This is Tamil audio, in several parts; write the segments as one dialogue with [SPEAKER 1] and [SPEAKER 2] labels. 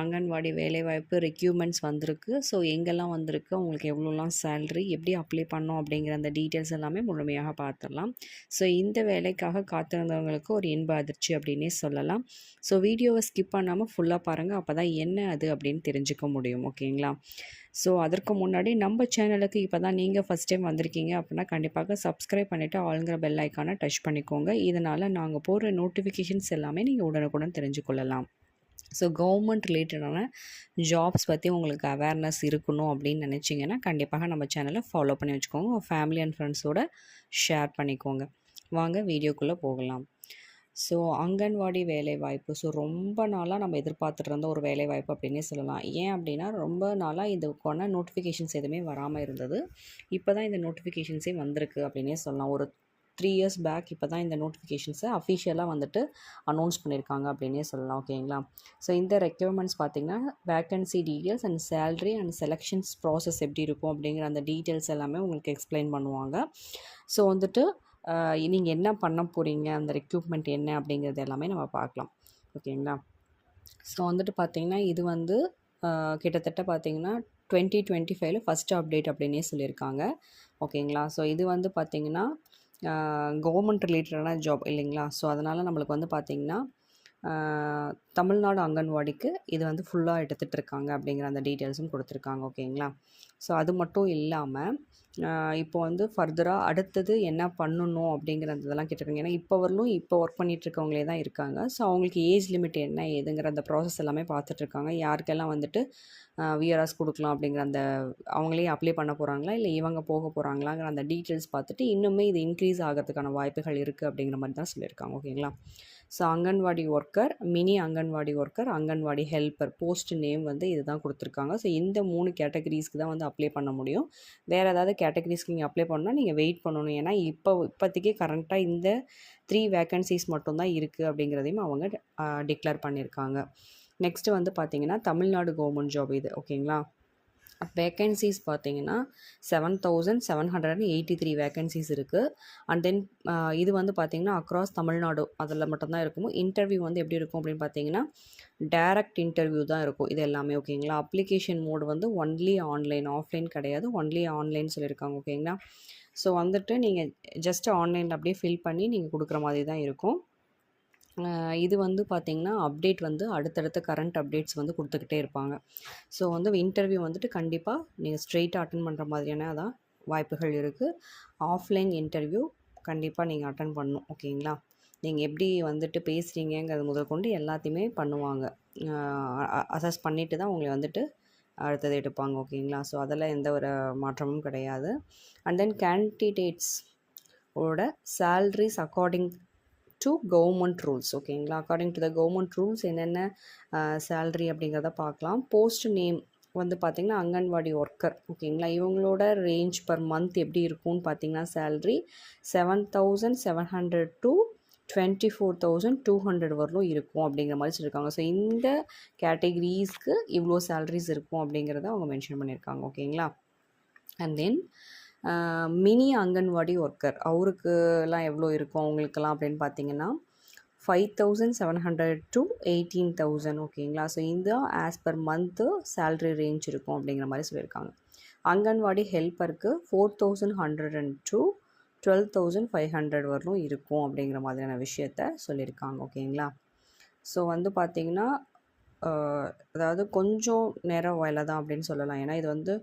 [SPEAKER 1] அங்கன்வாடி வேலைவாய்ப்பு ரெக்யூப்மெண்ட்ஸ் வந்திருக்கு. ஸோ எங்கெல்லாம் வந்திருக்கு, உங்களுக்கு எவ்வளோலாம் சேலரி, எப்படி அப்ளை பண்ணோம் அப்படிங்கிற அந்த டீட்டெயில்ஸ் எல்லாமே முழுமையாக பார்த்துடலாம். ஸோ இந்த வேலைக்காக காத்திருந்தவங்களுக்கு ஒரு இன்ப அதிர்ச்சி அப்படின்னே சொல்லலாம். ஸோ வீடியோவை ஸ்கிப் பண்ணாமல் ஃபுல்லாக பாருங்கள். அப்போ தான் என்ன அது அப்படின்னு தெரிஞ்சுக்க முடியும். ஓகேங்களா? ஸோ அதற்கு முன்னாடி நம்ம சேனலுக்கு இப்போ தான் நீங்கள் ஃபஸ்ட் டைம் வந்திருக்கீங்க அப்படின்னா கண்டிப்பாக சப்ஸ்கிரைப் பண்ணிவிட்டு ஆளுங்கிற பெல் ஐக்கானை டச் பண்ணிக்கோங்க. இதனால் நாங்கள் போடுற நோட்டிஃபிகேஷன்ஸ் எல்லாமே நீங்கள் உடனுக்குடன் தெரிஞ்சுக்கொள்ளலாம். ஸோ கவர்மெண்ட் ரிலேட்டடான ஜாப்ஸ் பற்றி உங்களுக்கு அவேர்னஸ் இருக்கணும் அப்படின்னு நினச்சிங்கன்னா கண்டிப்பாக நம்ம சேனலை ஃபாலோ பண்ணி வச்சுக்கோங்க. உங்கள் ஃபேமிலி அண்ட் ஃப்ரெண்ட்ஸோட ஷேர் பண்ணிக்கோங்க. வாங்க வீடியோக்குள்ளே போகலாம். ஸோ அங்கன்வாடி வேலைவாய்ப்பு ரொம்ப நாளாக நம்ம எதிர்பார்த்துட்டு இருந்த ஒரு வேலைவாய்ப்பு அப்படின்னே சொல்லலாம். ஏன் அப்படின்னா ரொம்ப நாளாக இதுக்கான நோட்டிஃபிகேஷன்ஸ் எதுவுமே வராமல் இருந்தது. இப்போ தான் இந்த நோட்டிஃபிகேஷன்ஸே வந்திருக்கு அப்படின்னே சொல்லலாம். ஒரு 3 இயர்ஸ் பேக் இப்போ தான் இந்த நோட்டிஃபிகேஷன்ஸை அஃபிஷியலாக வந்துட்டு அனௌன்ஸ் பண்ணியிருக்காங்க அப்படின்னே சொல்லலாம். ஓகேங்களா? ஸோ இந்த ரெக்யர்மெண்ட்ஸ் பார்த்திங்கன்னா vacancy details and salary and selections process எப்படி இருக்கும் அப்படிங்கிற அந்த டீட்டெயில்ஸ் எல்லாமே உங்களுக்கு எக்ஸ்பிளைன் பண்ணுவாங்க. ஸோ வந்துட்டு நீங்கள் என்ன பண்ண போகிறீங்க, அந்த ரெக்ரூட்மெண்ட் என்ன அப்படிங்கிறது எல்லாமே நம்ம பார்க்கலாம். ஓகேங்களா? ஸோ வந்துட்டு பார்த்திங்கன்னா இது வந்து கிட்டத்தட்ட பார்த்திங்கன்னா 2025 ஃபஸ்ட்டு அப்டேட் அப்படின்னே சொல்லியிருக்காங்க. ஓகேங்களா? ஸோ இது வந்து பார்த்திங்கன்னா கவர்மெண்ட் ரிலேட்டடான ஜாப் இல்லைங்களா? ஸோ அதனால் நம்மளுக்கு வந்து பார்த்திங்கன்னா தமிழ்நாடு அங்கன்வாடிக்கு இது வந்து ஃபுல்லாக எடுத்துகிட்டு இருக்காங்க அப்படிங்கிற அந்த டீட்டெயில்ஸும் கொடுத்துருக்காங்க. ஓகேங்களா? ஸோ அது மட்டும் இல்லாமல் இப்போ வந்து ஃபர்தராக அடுத்தது என்ன பண்ணணும் அப்படிங்கிற இதெல்லாம் கேட்டிருக்காங்க. ஏன்னா இப்போ வரலும் இப்போ ஒர்க் பண்ணிகிட்ருக்கவங்களே தான் இருக்காங்க. ஸோ அவங்களுக்கு ஏஜ் லிமிட் என்ன ஏதுங்கிற அந்த ப்ராசஸ் எல்லாமே பார்த்துட்ருக்காங்க. யாருக்கெல்லாம் வந்துட்டு விஆர்எஸ் கொடுக்கலாம் அப்படிங்கிற அந்த அவங்களே அப்ளை பண்ண போகிறாங்களா இல்லை இவங்க போக போகிறாங்களாங்கிற அந்த டீட்டெயில்ஸ் பார்த்துட்டு இன்னுமே இது இன்க்ரீஸ் ஆகிறதுக்கான வாய்ப்புகள் இருக்குது அப்படிங்கிற மாதிரி தான் சொல்லியிருக்காங்க. ஓகேங்களா? So anganwadi worker, mini anganwadi worker, anganwadi helper post name வந்து இது தான் கொடுத்துருக்காங்க. ஸோ இந்த 3 கேட்டகரிஸ்க்கு தான் வந்து அப்ளை பண்ண முடியும். வேறு ஏதாவது கேட்டகரிஸ்க்கு நீங்கள் அப்ளை பண்ணால் நீங்கள் வெயிட் பண்ணணும். ஏன்னா இப்போதைக்கு கரண்ட்டாக இந்த 3 வேக்கன்சிஸ் மட்டும்தான் இருக்குது அப்படிங்கிறதையும் அவங்க டிக்ளேர் பண்ணியிருக்காங்க. நெக்ஸ்ட்டு வந்து பார்த்திங்கன்னா தமிழ்நாடு கவர்மெண்ட் ஜாப் இது. ஓகேங்களா? வேக்கன்சிஸ் பார்த்திங்கன்னா 7783 வேக்கன்சிஸ் இருக்குது. அண்ட் தென் இது வந்து பார்த்திங்கன்னா அக்ராஸ் தமிழ்நாடு அதில் மட்டும்தான் இருக்கும். இன்டர்வியூ வந்து எப்படி இருக்கும் அப்படின்னு பார்த்தீங்கன்னா டைரக்ட் இன்டர்வியூ தான் இருக்கும் இது எல்லாமே. ஓகேங்களா? அப்ளிகேஷன் மோடு வந்து ஒன்லி ஆன்லைன், ஆஃப்லைன் கிடையாது, ஒன்லி ஆன்லைன் சொல்லியிருக்காங்க. ஓகேங்களா? ஸோ வந்துட்டு நீங்கள் ஜஸ்ட் ஆன்லைனில் அப்படியே ஃபில் பண்ணி நீங்கள் கொடுக்குற மாதிரி தான் இருக்கும். இது வந்து பார்த்திங்கன்னா அப்டேட் வந்து அடுத்தடுத்த கரண்ட் அப்டேட்ஸ் வந்து கொடுத்துக்கிட்டே இருப்பாங்க. ஸோ வந்து இன்டர்வியூ வந்துட்டு கண்டிப்பாக நீங்கள் ஸ்ட்ரெயிட்டாக அட்டன் பண்ணுற மாதிரியான அதான் வாய்ப்புகள் இருக்குது. ஆஃப்லைன் இன்டர்வியூ கண்டிப்பாக நீங்கள் அட்டன் பண்ணணும். ஓகேங்களா? நீங்கள் எப்படி வந்துட்டு பேசுகிறீங்கிறது முதற்கொண்டு எல்லாத்தையுமே பண்ணுவாங்க. அசஸ் பண்ணிவிட்டு தான் உங்களை வந்துட்டு அடுத்தது எடுப்பாங்க. ஓகேங்களா? ஸோ அதெல்லாம் எந்த ஒரு மாற்றமும் கிடையாது. அண்ட் தென் கேண்டிடேட்ஸ் ஓட salaries according to government rules. ஓகேங்களா? According to the government rules என்னென்ன சேலரி அப்படிங்கிறத பார்க்கலாம். போஸ்ட் நேம் வந்து பார்த்திங்கன்னா அங்கன்வாடி ஒர்க்கர். ஓகேங்களா? இவங்களோட ரேஞ்ச் பர் மந்த் எப்படி இருக்கும்னு பார்த்திங்கன்னா சேலரி 7700 to 24,200 வரலும் இருக்கும் அப்படிங்கிற மாதிரி சொல்லியிருக்காங்க. ஸோ இந்த கேட்டகரிஸ்க்கு இவ்வளோ சேலரிஸ் இருக்கும் அப்படிங்கிறத அவங்க மென்ஷன் பண்ணியிருக்காங்க. ஓகேங்களா? And then mini anganwadi worker அவருக்குலாம் எவ்வளோ இருக்கும் அவங்களுக்கெல்லாம் அப்படின்னு பார்த்தீங்கன்னா 5,700 to 18,000. ஓகேங்களா? ஸோ இந்த as per month salary range இருக்கும் அப்படிங்கிற மாதிரி சொல்லியிருக்காங்க. அங்கன்வாடி ஹெல்ப்பருக்கு 4,100 to 12,500 வரலும் இருக்கும் அப்படிங்கிற மாதிரியான விஷயத்த சொல்லியிருக்காங்க. ஓகேங்களா? ஸோ வந்து பார்த்திங்கன்னா அதாவது கொஞ்சம் நேரம் வேலை தான் அப்படின்னு சொல்லலாம். ஏன்னா இது வந்து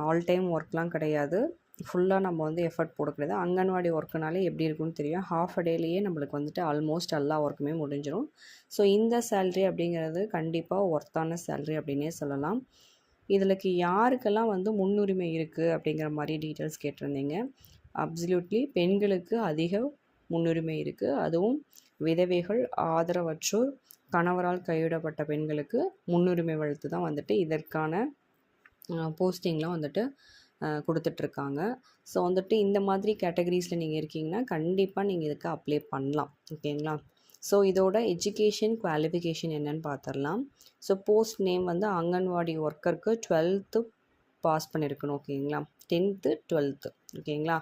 [SPEAKER 1] ஆல் டைம் ஒர்க்லாம் கிடையாது. ஃபுல்லாக நம்ம வந்து எஃபர்ட் போட கிடையாது. அங்கன்வாடி ஒர்க்குனாலே எப்படி இருக்குன்னு தெரியும். ஹாஃப் அ டேலேயே நம்மளுக்கு வந்துட்டு ஆல்மோஸ்ட் எல்லா ஒர்க்குமே முடிஞ்சிடும். ஸோ இந்த சேல்ரி அப்படிங்கிறது கண்டிப்பாக ஒர்த்தான சேல்ரி அப்படின்னே சொல்லலாம். இதிலக்கு யாருக்கெல்லாம் வந்து முன்னுரிமை இருக்குது அப்படிங்கிற மாதிரி டீட்டெயில்ஸ் கேட்டிருந்தீங்க. அப்சல்யூட்லி பெண்களுக்கு அதிக முன்னுரிமை இருக்குது. அதுவும் விதவைகள், ஆதரவற்றோர், கணவரால் கைவிடப்பட்ட பெண்களுக்கு முன்னுரிமை வளர்த்து தான் வந்துட்டு இதற்கான போஸ்டிங்லாம் வந்துட்டு கொடுத்துட்ருக்காங்க. ஸோ வந்துட்டு இந்த மாதிரி கேட்டகரிஸில் நீங்கள் இருக்கீங்கன்னா கண்டிப்பாக நீங்கள் இதுக்கு அப்ளை பண்ணலாம். ஓகேங்களா? ஸோ இதோட எஜுகேஷன் குவாலிஃபிகேஷன் என்னன்னு பார்த்துடலாம். ஸோ போஸ்ட் நேம் வந்து அங்கன்வாடி ஒர்க்கருக்கு 12th பாஸ் பண்ணியிருக்கணும். ஓகேங்களா? 10th 12th ஓகேங்களா.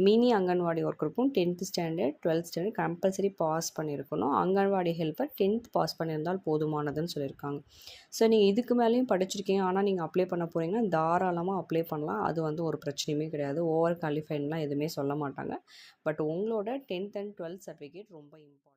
[SPEAKER 1] மினி அங்கன்வாடி ஒர்க்கருக்கும் 10th standard 12th standard compulsory pass பண்ணியிருக்கணும். அங்கன்வாடி ஹெல்ப்பர் 10th பாஸ் பண்ணியிருந்தால் போதுமானதுன்னு சொல்லியிருக்காங்க. ஸோ நீங்கள் இதுக்கு மேலேயும் படிச்சிருக்கீங்க, ஆனால் நீங்கள் அப்ளை பண்ண போகிறீங்கன்னா தாராளமாக அப்ளை பண்ணலாம். அது வந்து ஒரு பிரச்சனையுமே கிடையாது. ஓவர் குவாலிஃபைட்லாம் எதுவுமே சொல்ல மாட்டாங்க. பட் உங்களோட 10th அண்ட் 12th சர்டிஃபிகேட் ரொம்ப இம்பார்ட்டன்ட்.